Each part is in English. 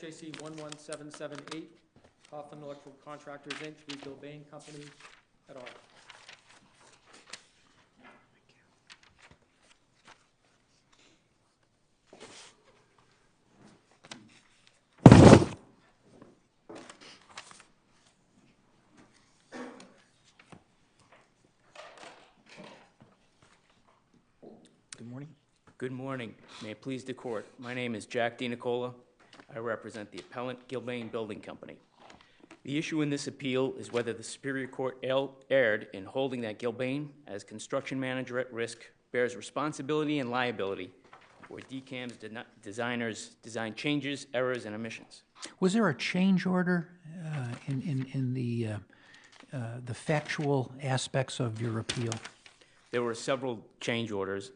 SJC-11778, Coghlin Electrical Contractors, Inc., v. Gilbane Company, et al. Good morning. Good morning. May it please the court. My name is Jack DiNicola. I represent the appellant Gilbane Building Company. The issue in this appeal is whether the Superior Court erred in holding that Gilbane, as construction manager at risk, bears responsibility and liability for DCAM's designers' design changes, errors, and omissions. Was there a change order in the factual aspects of your appeal? There were several change orders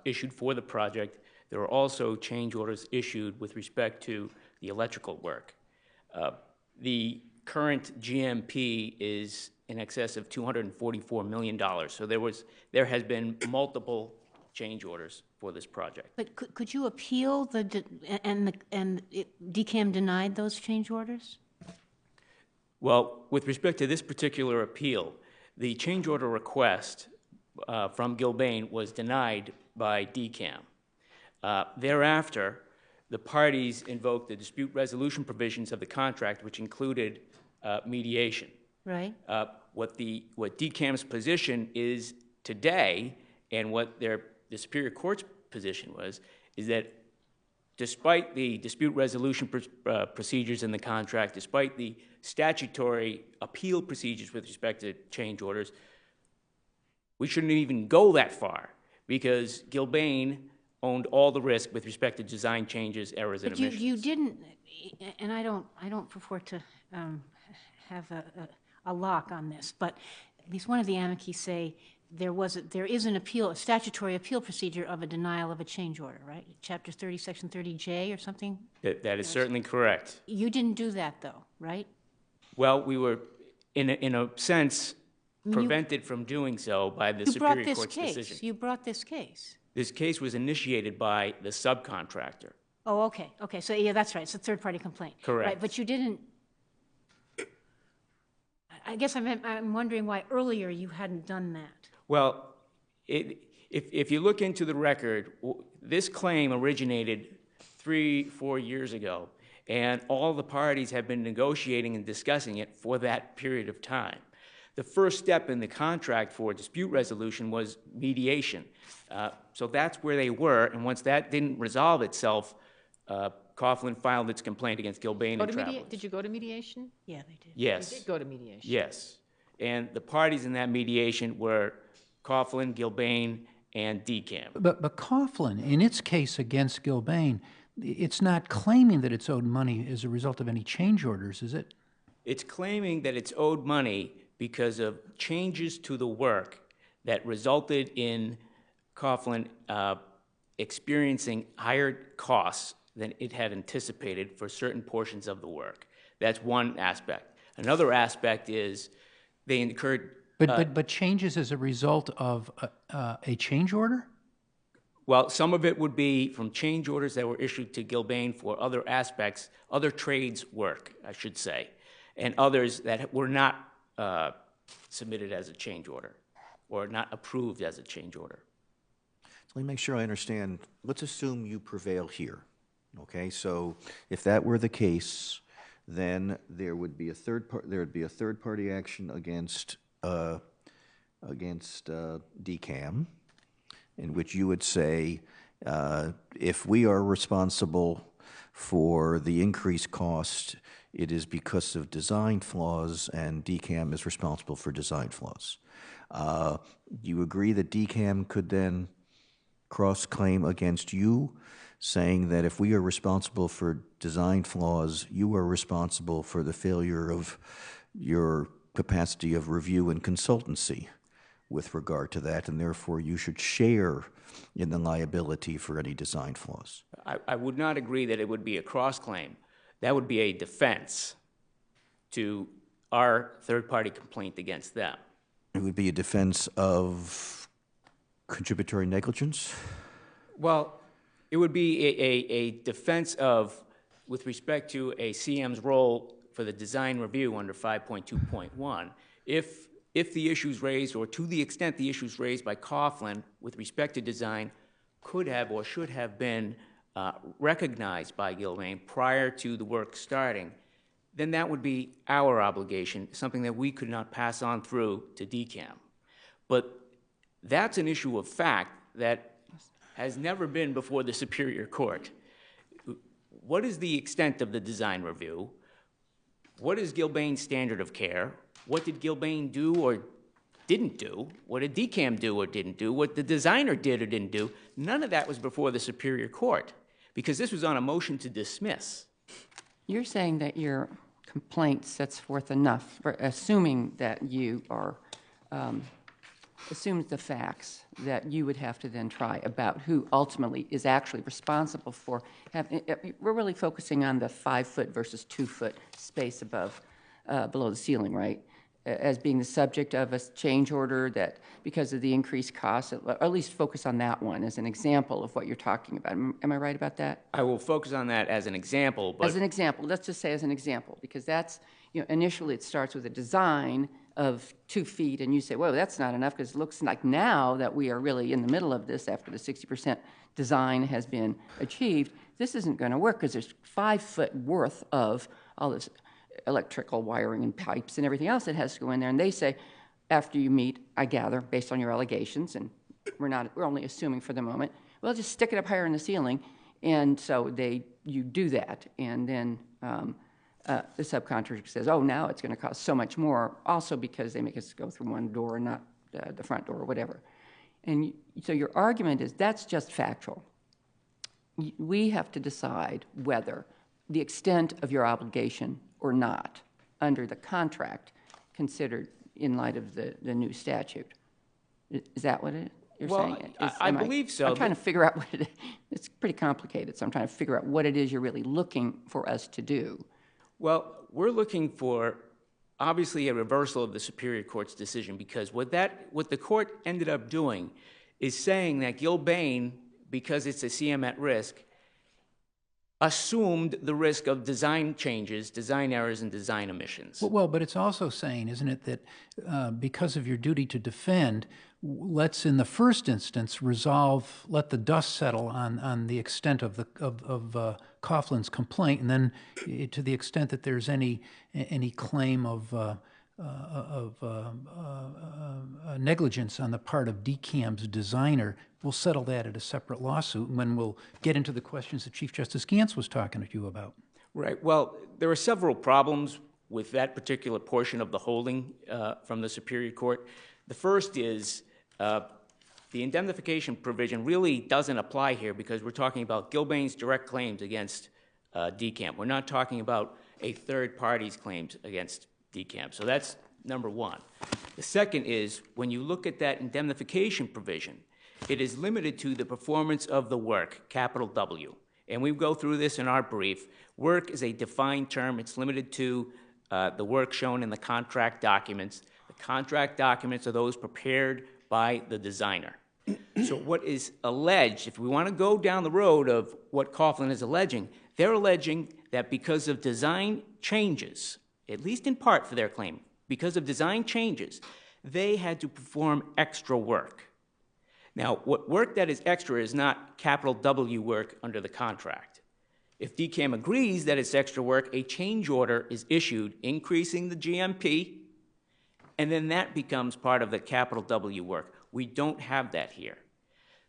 issued for the project. There were also change orders issued with respect to the electrical work. The current GMP is in excess of $244 million. So there has been multiple change orders for this project. But could you appeal DCAM denied those change orders? Well, with respect to this particular appeal, the change order request from Gilbane was denied by DCAM. Thereafter, the parties invoked the dispute resolution provisions of the contract, which included mediation. Right. What DCAM's position is today, and what the Superior Court's position was, is that despite the dispute resolution procedures in the contract, despite the statutory appeal procedures with respect to change orders, we shouldn't even go that far, because Gilbane owned all the risk with respect to design changes, errors, and omissions. But you didn't, and I don't purport to have a lock on this, but at least one of the amici say there is an appeal, a statutory appeal procedure of a denial of a change order, right? Chapter 30, Section 30J or something? That is certainly correct. You didn't do that, though, right? Well, we were, in a sense, prevented from doing so by the Superior Court's decision. You brought this case. This case was initiated by the subcontractor. Oh, okay. Okay, so yeah, that's right. It's a third-party complaint. Correct. Right, but you didn't. I guess I'm wondering why earlier you hadn't done that. Well, if you look into the record, this claim originated 3-4 years ago, and all the parties have been negotiating and discussing it for that period of time. The first step in the contract for dispute resolution was mediation. So that's where they were, and once that didn't resolve itself, Coghlin filed its complaint against Gilbane and Travelers. Did you go to mediation? Yeah, they did. Yes. You did go to mediation. Yes. And the parties in that mediation were Coghlin, Gilbane, and DCAM. But Coghlin, in its case against Gilbane, it's not claiming that it's owed money as a result of any change orders, is it? It's claiming that it's owed money because of changes to the work that resulted in Coghlin experiencing higher costs than it had anticipated for certain portions of the work. That's one aspect. Another aspect is they incurred... But changes as a result of a change order? Well, some of it would be from change orders that were issued to Gilbane for other aspects, other trades work, I should say, and others that were not submitted as a change order or not approved as a change order. So let me make sure I understand. Let's assume you prevail here. Okay, so if that were the case, then there would be a third-party action against DCAM, in which you would say, if we are responsible for the increased cost, it is because of design flaws, and DCAM is responsible for design flaws. Do you agree that DCAM could then cross-claim against you, saying that if we are responsible for design flaws, you are responsible for the failure of your capacity of review and consultancy with regard to that, and therefore you should share in the liability for any design flaws? I would not agree that it would be a cross-claim. That would be a defense to our third-party complaint against them. It would be a defense of contributory negligence? Well, it would be a defense of with respect to a CM's role for the design review under 5.2.1, if the issues raised, or to the extent the issues raised by Coghlin with respect to design could have or should have been recognized by Gilbane prior to the work starting, then that would be our obligation, something that we could not pass on through to DCAM. But that's an issue of fact that has never been before the Superior Court. What is the extent of the design review? What is Gilbane's standard of care? What did Gilbane do or didn't do? What did DCAM do or didn't do? What the designer did or didn't do? None of that was before the Superior Court, because this was on a motion to dismiss. You're saying that your complaint sets forth enough, assuming that you are, assumes the facts, that you would have to then try about who ultimately is actually responsible for having, we're really focusing on the 5-foot versus 2-foot space above, below the ceiling, right? As being the subject of a change order that, because of the increased cost, or at least focus on that one as an example of what you're talking about. Am I right about that? I will focus on that as an example, but... As an example, let's just say as an example, because that's, initially it starts with a design of 2 feet, and you say, whoa, that's not enough, because it looks like now that we are really in the middle of this after the 60% design has been achieved, this isn't going to work, because there's 5 foot worth of all this electrical wiring and pipes and everything else that has to go in there. And they say, after you meet, I gather, based on your allegations, and we're only assuming for the moment, well, just stick it up higher in the ceiling. And so you do that, and then the subcontractor says, oh, now it's going to cost so much more, also because they make us go through one door and not the front door or whatever. And so your argument is that's just factual. We have to decide whether the extent of your obligation or not under the contract considered in light of the new statute. Is that what you're saying? I believe so. I'm trying to figure out what it is. It's pretty complicated, so I'm trying to figure out what it is you're really looking for us to do. Well, we're looking for, obviously, a reversal of the Superior Court's decision, because what the court ended up doing is saying that Gilbane, because it's a CM at risk, assumed the risk of design changes, design errors, and design omissions. Well, but it's also saying, isn't it, that because of your duty to defend, let's in the first instance let the dust settle on the extent of Coughlin's complaint, and then to the extent that there's any claim of negligence on the part of DCAM's designer, we'll settle that at a separate lawsuit, and then we'll get into the questions that Chief Justice Gantz was talking to you about. Right. Well, there are several problems with that particular portion of the holding from the Superior Court. The first is the indemnification provision really doesn't apply here, because we're talking about Gilbane's direct claims against DCAM. We're not talking about a third party's claims against DCAM. So that's number one. The second is, when you look at that indemnification provision, it is limited to the performance of the work, capital W. And we go through this in our brief. Work is a defined term. It's limited to the work shown in the contract documents. The contract documents are those prepared by the designer. So what is alleged, if we want to go down the road of what Coghlin is alleging, they're alleging that because of design changes, at least in part for their claim, because of design changes, they had to perform extra work. Now, what work that is extra is not capital W work under the contract. If DCAM agrees that it's extra work, a change order is issued increasing the GMP, and then that becomes part of the capital W work. We don't have that here.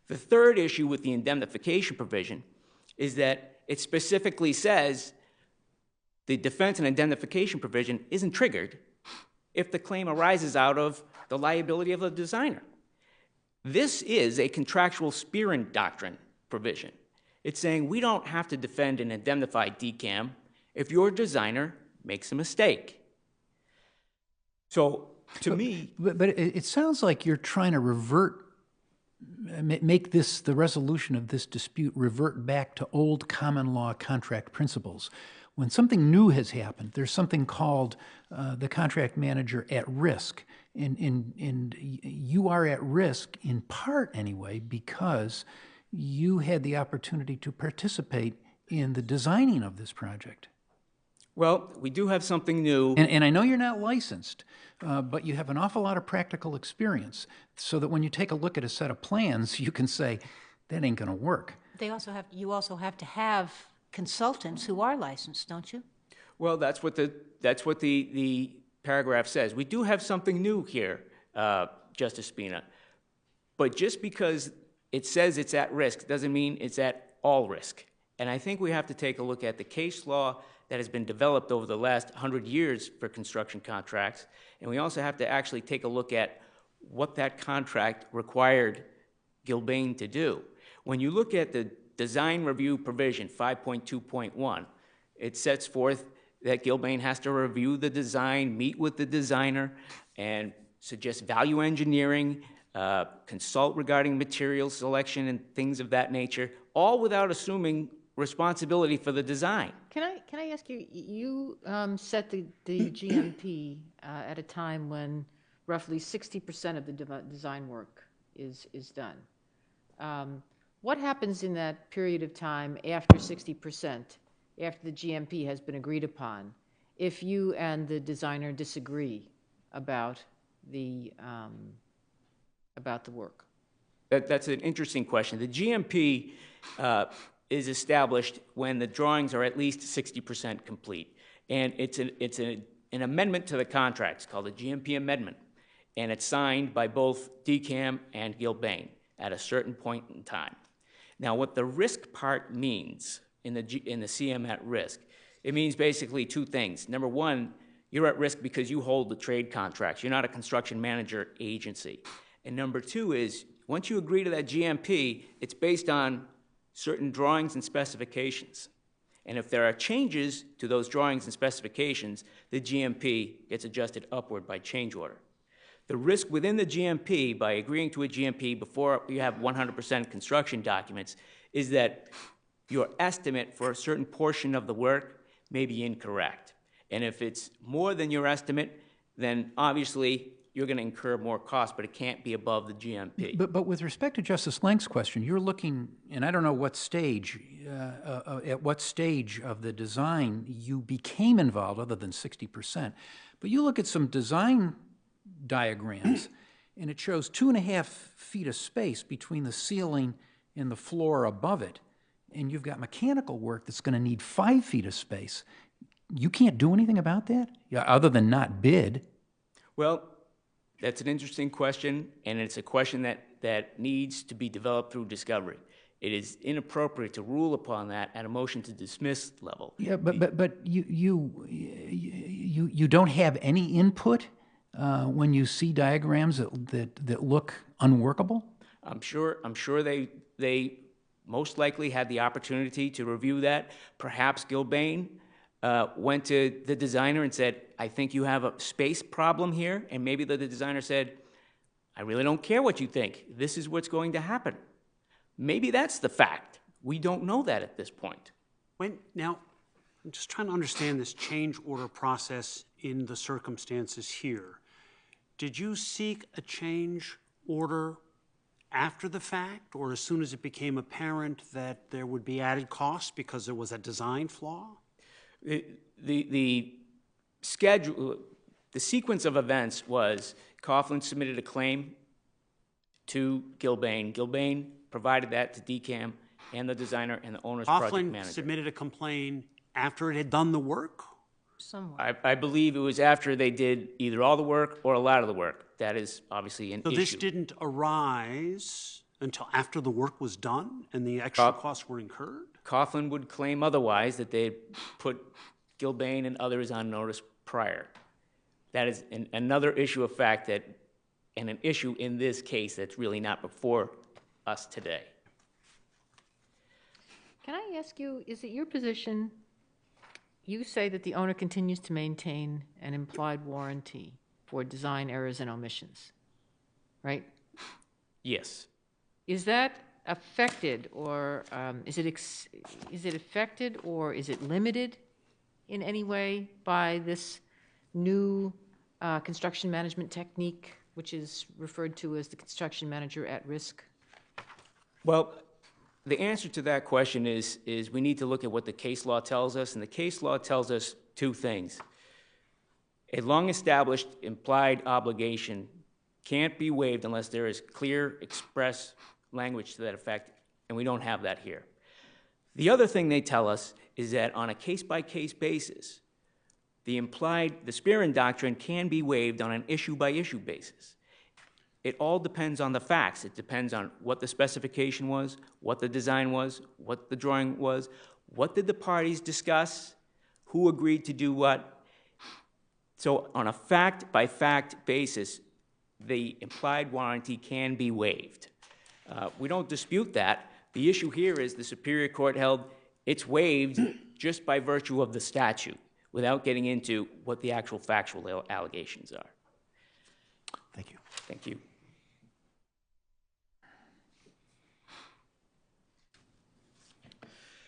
The third issue with the indemnification provision is that it specifically says the defense and indemnification provision isn't triggered if the claim arises out of the liability of the designer. This is a contractual Spearin doctrine provision. It's saying we don't have to defend and indemnify DCAM if your designer makes a mistake. So, to me... But it sounds like you're trying to make the resolution of this dispute revert back to old common law contract principles. When something new has happened, there's something called the contract manager at risk. And you are at risk, in part anyway, because you had the opportunity to participate in the designing of this project? Well, we do have something new. And I know you're not licensed, but you have an awful lot of practical experience, so that when you take a look at a set of plans, you can say, that ain't going to work. You also have to have consultants who are licensed, don't you? Well, that's what the paragraph says. We do have something new here, Justice Spina. But just because it says it's at risk doesn't mean it's at all risk. And I think we have to take a look at the case law that has been developed over the last 100 years for construction contracts. And we also have to actually take a look at what that contract required Gilbane to do. When you look at the design review provision 5.2.1, it sets forth that Gilbane has to review the design, meet with the designer, and suggest value engineering, consult regarding material selection and things of that nature, all without assuming responsibility for the design. Can I ask you, you set the GMP at a time when roughly 60% of the design work is done. What happens in that period of time after 60%, after the GMP has been agreed upon, if you and the designer disagree about the work? That's an interesting question. The GMP is established when the drawings are at least 60% complete. And it's an amendment to the contract. It's called a GMP amendment. And it's signed by both DCAM and Gilbane at a certain point in time. Now, what the risk part means in the CM at risk, it means basically two things. Number one, you're at risk because you hold the trade contracts. You're not a construction manager agency. And number two is, once you agree to that GMP, it's based on certain drawings and specifications. And if there are changes to those drawings and specifications, the GMP gets adjusted upward by change order. The risk within the GMP, by agreeing to a GMP before you have 100% construction documents, is that your estimate for a certain portion of the work may be incorrect. And if it's more than your estimate, then obviously you're going to incur more costs, but it can't be above the GMP. But with respect to Justice Lang's question, you're looking, and I don't know what stage, at what stage of the design you became involved, other than 60%, but you look at some design diagrams, and it shows 2.5 feet of space between the ceiling and the floor above it, and you've got mechanical work that's going to need 5 feet of space. You can't do anything about that, other than not bid? Well, that's an interesting question, and it's a question that needs to be developed through discovery. It is inappropriate to rule upon that at a motion to dismiss level. Yeah, but you don't have any input when you see diagrams that look unworkable? I'm sure they most likely had the opportunity to review that. Perhaps Gilbane went to the designer and said, I think you have a space problem here, and maybe the designer said, I really don't care what you think. This is what's going to happen. Maybe that's the fact. We don't know that at this point. Now, I'm just trying to understand this change order process in the circumstances here. Did you seek a change order after the fact, or as soon as it became apparent that there would be added costs because there was a design flaw? The schedule, the sequence of events was Coghlin submitted a claim to Gilbane. Gilbane provided that to DCAM and the designer and the owner's project manager. Coghlin submitted a complaint after it had done the work? Somewhat. I believe it was after they did either all the work or a lot of the work. That is obviously an issue. So this didn't arise until after the work was done and the extra costs were incurred? Coghlin would claim otherwise, that they put Gilbane and others on notice prior. That is another issue of fact and an issue in this case that's really not before us today. Can I ask you, is it your position, you say that the owner continues to maintain an implied warranty for design errors and omissions, right? Yes. Is that affected, or is it affected, or is it limited in any way by this new construction management technique, which is referred to as the construction manager at risk? Well, The answer to that question is we need to look at what the case law tells us, and the case law tells us two things. A long-established implied obligation can't be waived unless there is clear, express language to that effect, and we don't have that here. The other thing they tell us is that on a case-by-case basis, the Spearman doctrine can be waived on an issue-by-issue basis. It all depends on the facts. It depends on what the specification was, what the design was, what the drawing was, what did the parties discuss, who agreed to do what. So on a fact-by-fact basis, the implied warranty can be waived. We don't dispute that. The issue here is the Superior Court held it's waived just by virtue of the statute, without getting into what the actual factual allegations are. Thank you. Thank you.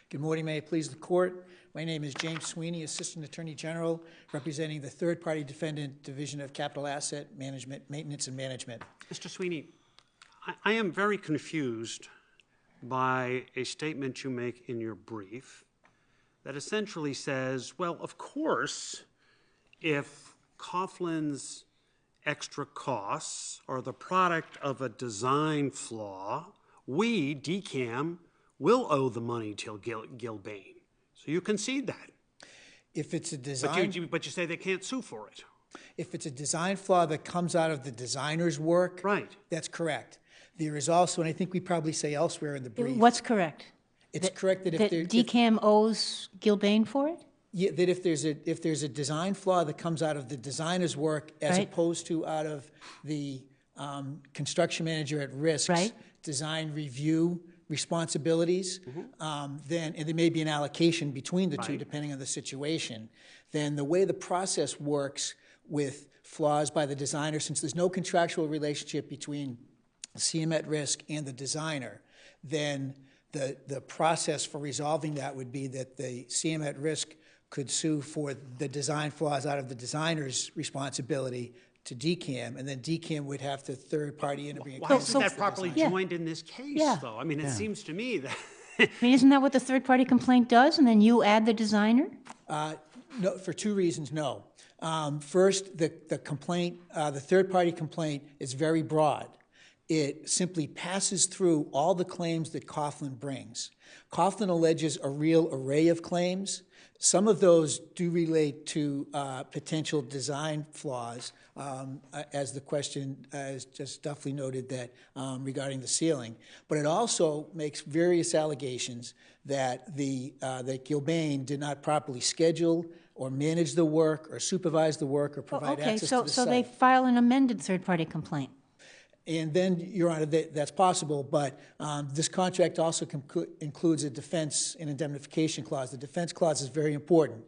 Good morning, may it please the court. My name is James Sweeney, Assistant Attorney General, representing the third-party defendant Division of Capital Asset Management, Maintenance and Management. Mr. Sweeney, I am very confused by a statement you make in your brief that essentially says, well, of course, if Coughlin's extra costs are the product of a design flaw, we, DCAM, will owe the money to Gilbane. So you concede that. If it's a design... But you say they can't sue for it. If it's a design flaw that comes out of the designer's work, right, that's correct. There is also, and I think we probably say elsewhere in the brief... What's correct? It's correct that if there... DCAM owes Gilbane for it? Yeah, that if there's a design flaw that comes out of the designer's work as opposed to out of the construction manager at risk's design review responsibilities, then, and there may be an allocation between the two depending on the situation, then the way the process works with flaws by the designer, since there's no contractual relationship between CM at risk and the designer, then the process for resolving that would be that the CM at risk could sue for the design flaws out of the designer's responsibility to DCAM, and then DCAM would have to third-party intervene. Why isn't that properly joined in this case, though? I mean, it seems to me that... I mean, isn't that what the third-party complaint does, and then you add the designer? No, for two reasons, no. First, the complaint, the third-party complaint is very broad. It simply passes through all the claims that Coghlin brings. Coghlin alleges a real array of claims. Some of those do relate to potential design flaws, as the question as just Duffley noted that regarding the ceiling. But it also makes various allegations that that Gilbane did not properly schedule or manage the work or supervise the work or provide access to the site. So they file an amended third-party complaint. And then, Your Honor, that's possible, but this contract also includes a defense and indemnification clause. The defense clause is very important.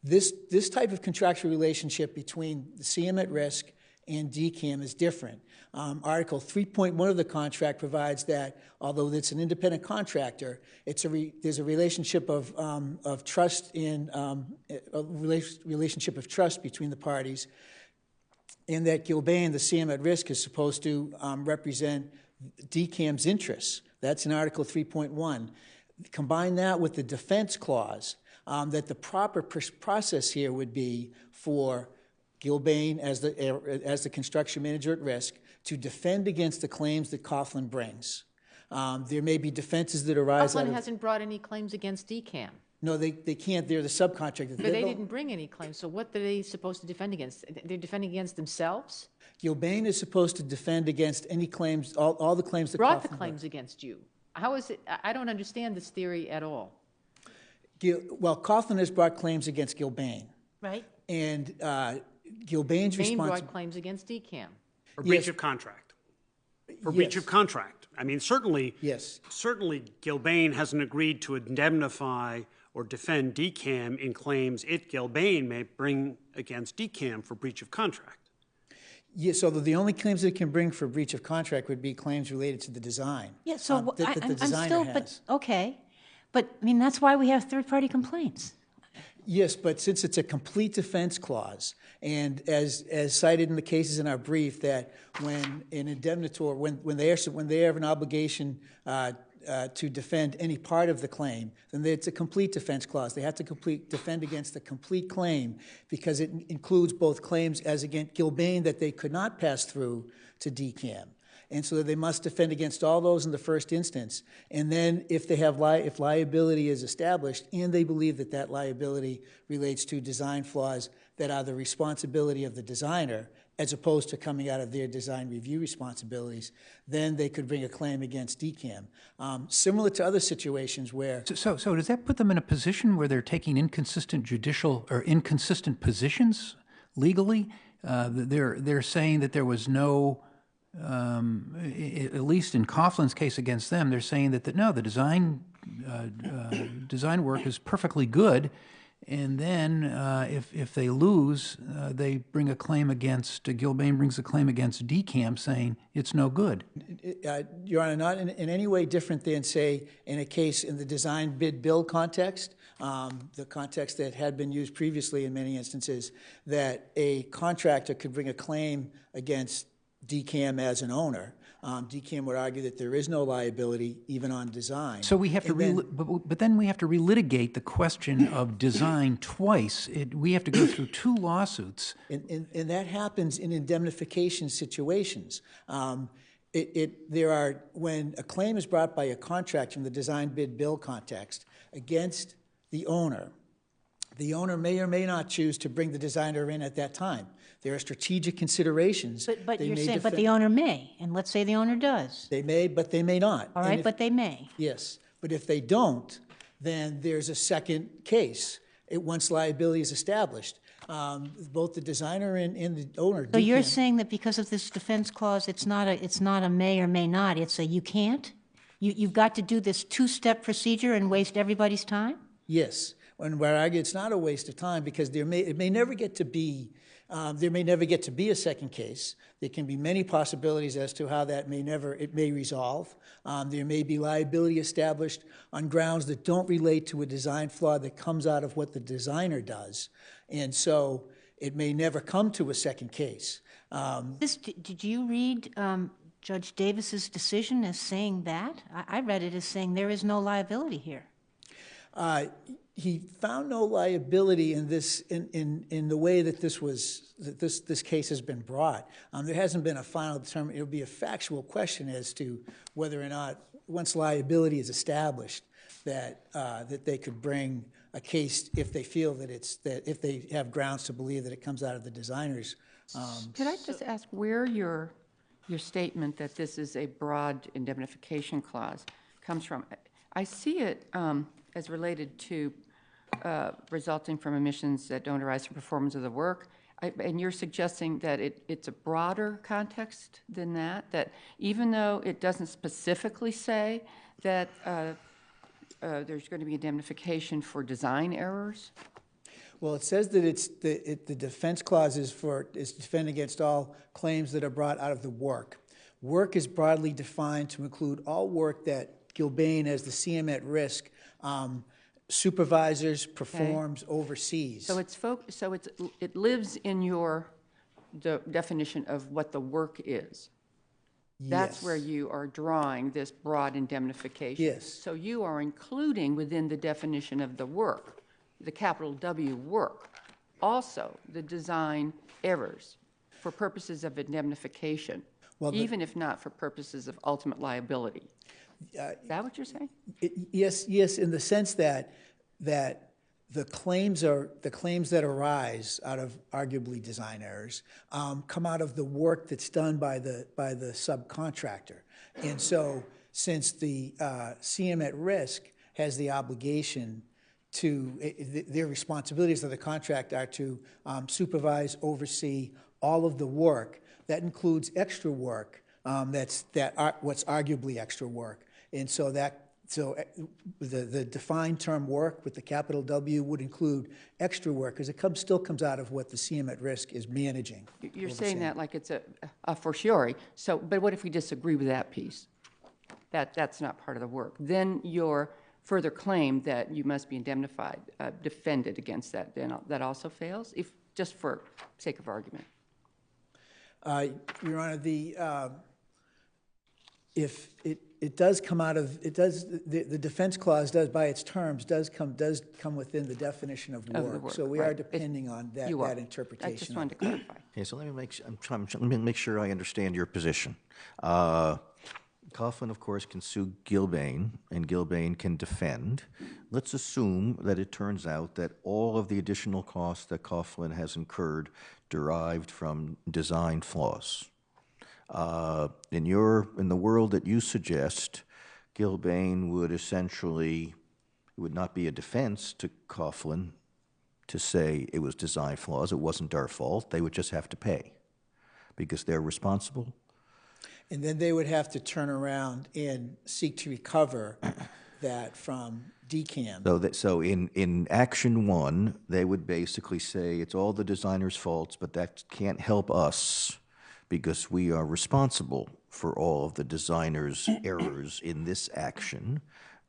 This type of contractual relationship between the CM at risk and DCAM is different. Article 3.1 of the contract provides that, although it's an independent contractor, there's a relationship of trust relationship of trust between the parties, and that Gilbane, the CM at risk, is supposed to represent DCAM's interests. That's in Article 3.1. Combine that with the defense clause, that the proper process here would be for Gilbane, as the construction manager at risk, to defend against the claims that Coghlin brings. There may be defenses that arise out of... Coghlin hasn't brought any claims against DCAM. No, they can't. They're the subcontractor. But they didn't bring any claims, so what are they supposed to defend against? They're defending against themselves? Gilbane is supposed to defend against any claims, all the claims that brought Coghlin the claims against you. How is it? I don't understand this theory at all. Well, Coghlin has brought claims against Gilbane. Right. And Gilbane's Gilbane brought claims against DCAM. For breach of contract. For breach of contract. I mean, certainly, certainly Gilbane hasn't agreed to indemnify or defend DCAM in claims Gilbane may bring against DCAM for breach of contract. Yes, so the only claims that it can bring for breach of contract would be claims related to the design. Yeah, so that the designer has. But I mean, that's why we have third-party complaints. Yes, but since it's a complete defense clause, and as cited in the cases in our brief, that when an indemnitor, when they have an obligation to defend any part of the claim, then it's a complete defense clause. They have to defend against the complete claim because it includes both claims as against Gilbane that they could not pass through to DCAM. And so they must defend against all those in the first instance. And then if they have if liability is established and they believe that that liability relates to design flaws that are the responsibility of the designer, as opposed to coming out of their design review responsibilities, then they could bring a claim against DCAM. Similar to other situations where... So does that put them in a position where they're taking inconsistent positions legally? They're saying that there was no, at least in Coughlin's case against them, they're saying that no, the design work is perfectly good. And then if they lose, they bring a claim against, Gilbane brings a claim against DCAM saying it's no good. Your Honor, not in any way different than, say, in a case in the design bid build context, the context that had been used previously in many instances, that a contractor could bring a claim against DCAM as an owner. DCAM would argue that there is no liability even on design. So we have to, but then we have to relitigate the question of design twice. We have to go through two lawsuits. And that happens in indemnification situations. When a claim is brought by a contractor in the design bid build context against the owner may or may not choose to bring the designer in at that time. There are strategic considerations. But you're saying, but the owner may, and let's say the owner does. They may, but they may not. All right, but they may. Yes, but if they don't, then there's a second case once liability is established. Both the designer and the owner. So you're saying that because of this defense clause, it's not a may or may not. It's a you can't. You've got to do this two-step procedure and waste everybody's time. Yes, and where I argue it's not a waste of time because it may never get to be. There may never get to be a second case. There can be many possibilities as to how that may resolve. There may be liability established on grounds that don't relate to a design flaw that comes out of what the designer does. And so it may never come to a second case. Did you read Judge Davis's decision as saying that? I read it as saying there is no liability here. He found no liability in this in the way that this case has been brought. There hasn't been a final determination. It'll be a factual question as to whether or not, once liability is established, that they could bring a case if they feel that if they have grounds to believe that it comes out of the designer's. Could I just ask where your statement that this is a broad indemnification clause comes from? I see it as related to resulting from emissions that don't arise from performance of the work. And you're suggesting that it's a broader context than that, that even though it doesn't specifically say that there's going to be indemnification for design errors? Well, it says that the defense clause is defend against all claims that are brought out of the work. Work is broadly defined to include all work that Gilbane, as the CM at risk, supervisors, performs, oversees. So it lives in the definition of what the work is. That's Yes. where you are drawing this broad indemnification. Yes. So you are including within the definition of the work, the capital W work, also the design errors for purposes of indemnification, even if not for purposes of ultimate liability. Is that what you're saying? Yes, in the sense that the claims that arise out of arguably design errors come out of the work that's done by the subcontractor. And so since the CM at risk has the obligation their responsibilities of the contract are to supervise, oversee all of the work. That includes extra work what's arguably extra work. And so the defined term work with the capital W would include extra work because it still comes out of what the CM at risk is managing. You're saying that like it's a fortiori. So, but what if we disagree with that piece? That's not part of the work. Then your further claim that you must be indemnified, defended against that, then that also fails, just for sake of argument. Your Honor, if it does come out of, the defense clause does, by its terms, does come within the definition of Of the work. work, So we right. are depending on that You are. interpretation. I just of wanted it. to clarify. Okay, so let me make sure I understand your position. Coghlin, of course, can sue Gilbane, and Gilbane can defend. Let's assume that it turns out that all of the additional costs that Coghlin has incurred derived from design flaws. In the world that you suggest, Gilbane would essentially, it would not be a defense to Coghlin to say it was design flaws, it wasn't our fault. They would just have to pay because they're responsible. And then they would have to turn around and seek to recover that from DCAM. So in action one, they would basically say it's all the designer's faults, but that can't help us because we are responsible for all of the designer's errors in this action.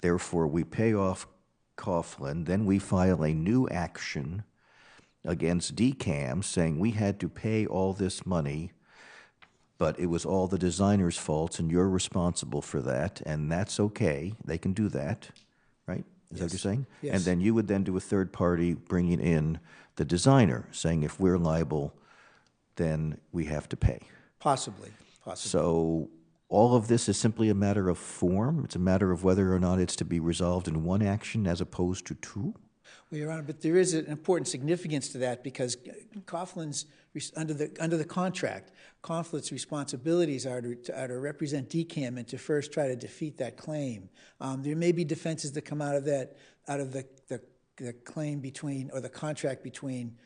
Therefore, we pay off Coghlin, then we file a new action against DCAM saying we had to pay all this money, but it was all the designer's faults and you're responsible for that, and that's okay. They can do that, right? Is that what you're saying? Yes. And then you would then do a third party bringing in the designer, saying if we're liable, then we have to pay. Possibly. So all of this is simply a matter of form? It's a matter of whether or not it's to be resolved in one action as opposed to two? Well, Your Honor, but there is an important significance to that because Coughlin's, under the contract, Coughlin's responsibilities are to represent DCAM and to first try to defeat that claim. There may be defenses that come out of that, out of the claim between, or the contract between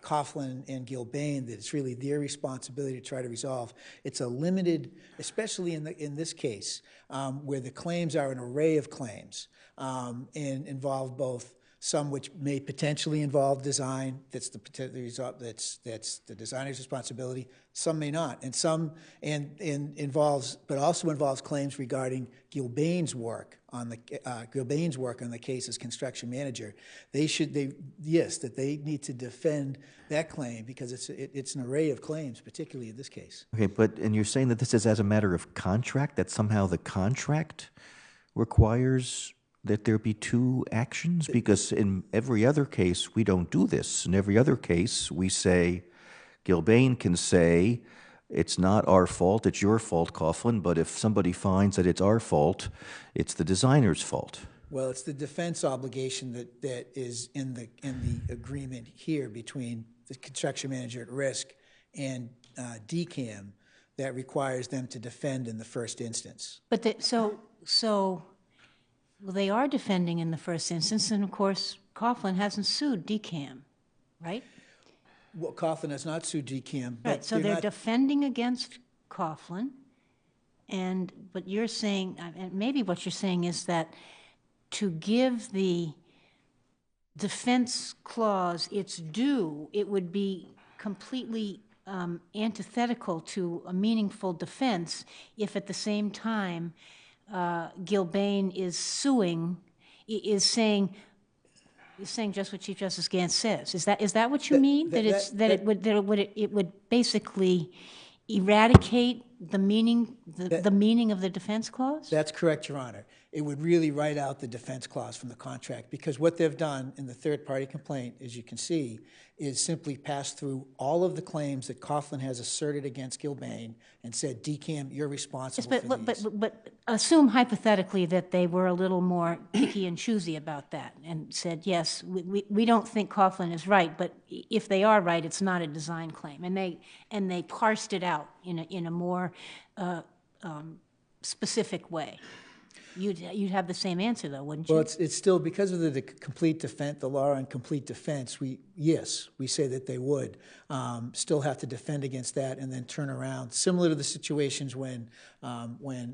Coghlin and Gilbane, that it's really their responsibility to try to resolve. It's a limited, especially in this case, where the claims are an array of claims and involve both some which may potentially involve design, that's the designer's responsibility. Some may not, and some but also involves claims regarding Gilbane's work on the case as construction manager. That they need to defend that claim because it's an array of claims, particularly in this case. Okay, and you're saying that this is as a matter of contract, that somehow the contract requires that there be two actions? Because in every other case, we don't do this. In every other case, we say, Gilbane can say, it's not our fault, it's your fault, Coghlin, but if somebody finds that it's our fault, it's the designer's fault. Well, it's the defense obligation that is in the agreement here between the construction manager at risk and DCAM that requires them to defend in the first instance. But well, they are defending in the first instance, and of course, Coghlin hasn't sued DCAM, right? Well, Coghlin has not sued DCAM. Right, so they're defending against Coghlin, but you're saying, and maybe what you're saying is that to give the defense clause its due, it would be completely antithetical to a meaningful defense if at the same time Gilbane is saying just what Chief Justice Gantz says. Is that what you mean? It would basically eradicate the meaning of the defense clause? That's correct, Your Honor. It would really write out the defense clause from the contract because what they've done in the third-party complaint, as you can see, is simply pass through all of the claims that Coghlin has asserted against Gilbane and said, DCAM, you're responsible for these. But assume hypothetically that they were a little more picky and choosy about that and said, yes, we don't think Coghlin is right, but if they are right, it's not a design claim. And they parsed it out in a more specific way. You'd have the same answer, though, wouldn't you? Well, it's still, because of the complete defense, the law on complete defense, we say that they would still have to defend against that and then turn around. Similar to the situations when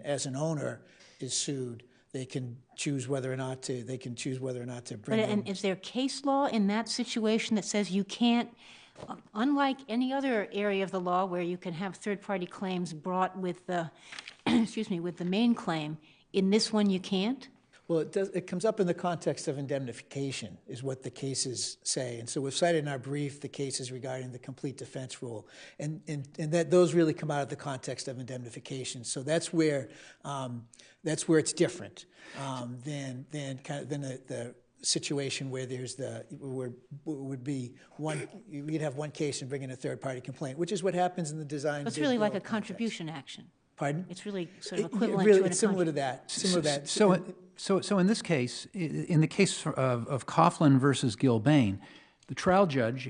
as an owner is sued, they can choose whether or not to bring in. And is there case law in that situation that says you can't, unlike any other area of the law where you can have third-party claims brought with the, with the main claim, in this one you can't? Well, it comes up in the context of indemnification, is what the cases say. And so we've cited in our brief the cases regarding the complete defense rule. And that those really come out of the context of indemnification. So that's where it's different than the situation where would be one, you'd have one case and bring in a third-party complaint, which is what happens in the design. It's really like a contribution action. Pardon? It's really sort of equivalent really, to it's similar to that. Similar to that. So in this case, in the case of Coghlin versus Gilbane, the trial judge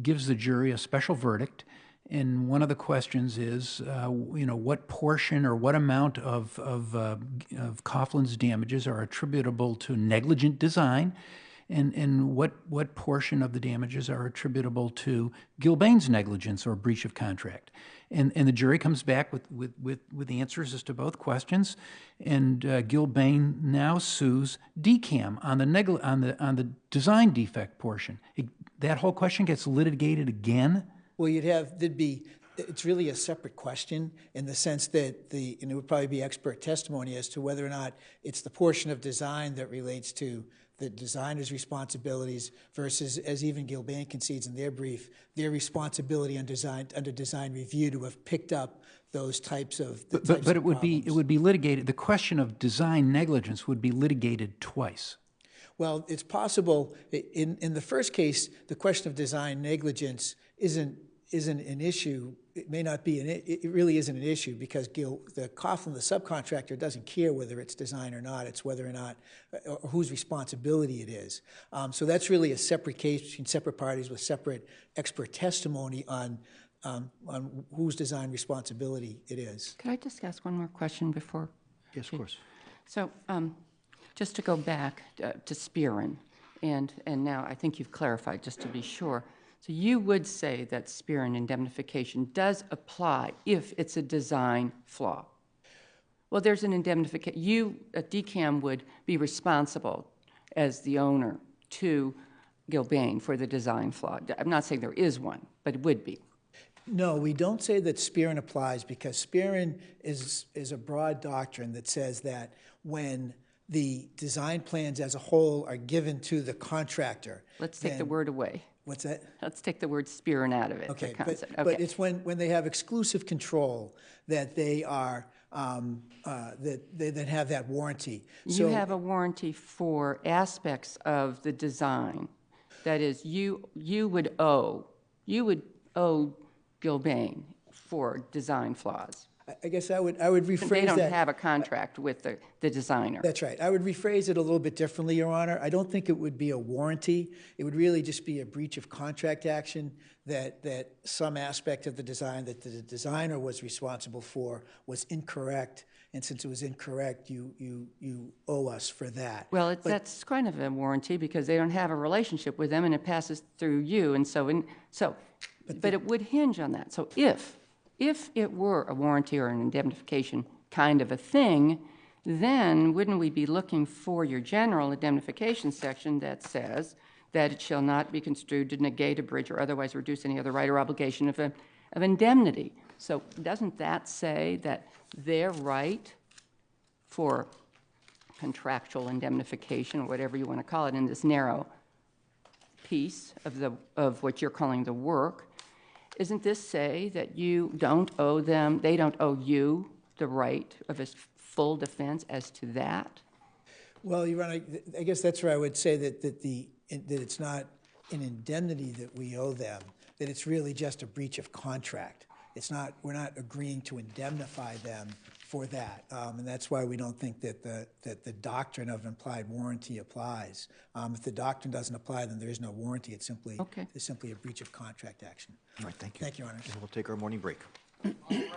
gives the jury a special verdict, and one of the questions is, what portion or what amount of Coughlin's damages are attributable to negligent design, and what portion of the damages are attributable to Gilbane's negligence or breach of contract. And the jury comes back with answers as to both questions, and Gilbane now sues DCAM on the design defect portion. That whole question gets litigated again. Well, it's really a separate question in the sense that and it would probably be expert testimony as to whether or not it's the portion of design that relates to the designer's responsibilities versus, as even Gilbane concedes in their brief, their responsibility under design review to have picked up those types of But it would be litigated. The question of design negligence would be litigated twice. Well, it's possible. In the first case, the question of design negligence isn't an issue. It may not be. It really isn't an issue because the Coghlin, the subcontractor, doesn't care whether it's design or not. It's whether or not, or whose responsibility it is. So that's really a separate case between separate parties with separate expert testimony on whose design responsibility it is. Could I just ask one more question before? Yes, of course. So just to go back to Spearin, and now I think you've clarified, just to be sure. So you would say that Spearin indemnification does apply if it's a design flaw. Well, there's an indemnification. You, DCAM, would be responsible as the owner to Gilbane for the design flaw. I'm not saying there is one, but it would be. No, we don't say that Spearin applies because Spearin is a broad doctrine that says that when the design plans as a whole are given to the contractor. Let's take the word away. What's that? Let's take the word Spearin out of it. Okay, but it's when they have exclusive control that they are that have that warranty. You have a warranty for aspects of the design. That is, you would owe Gilbane for design flaws. I guess I would rephrase that. They don't have a contract with the designer. That's right. I would rephrase it a little bit differently, Your Honor. I don't think it would be a warranty. It would really just be a breach of contract action that some aspect of the design that the designer was responsible for was incorrect, and since it was incorrect, you owe us for that. Well, that's kind of a warranty because they don't have a relationship with them, and it passes through you, and but it would hinge on that. So if it were a warranty or an indemnification kind of a thing, then wouldn't we be looking for your general indemnification section that says that it shall not be construed to negate, abridge, or otherwise reduce any other right or obligation of indemnity? So doesn't that say that their right for contractual indemnification, or whatever you want to call it, in this narrow piece of what you're calling the work, isn't this say that you don't owe them, they don't owe you the right of a full defense as to that? Well, Your Honor, I guess that's where I would say that it's not an indemnity that we owe them, that it's really just a breach of contract. We're not agreeing to indemnify them for that, and that's why we don't think that the doctrine of implied warranty applies. If the doctrine doesn't apply, then there is no warranty. It's simply a breach of contract action. All right, thank you. Thank you, Your Honor. And we'll take our morning break. All right.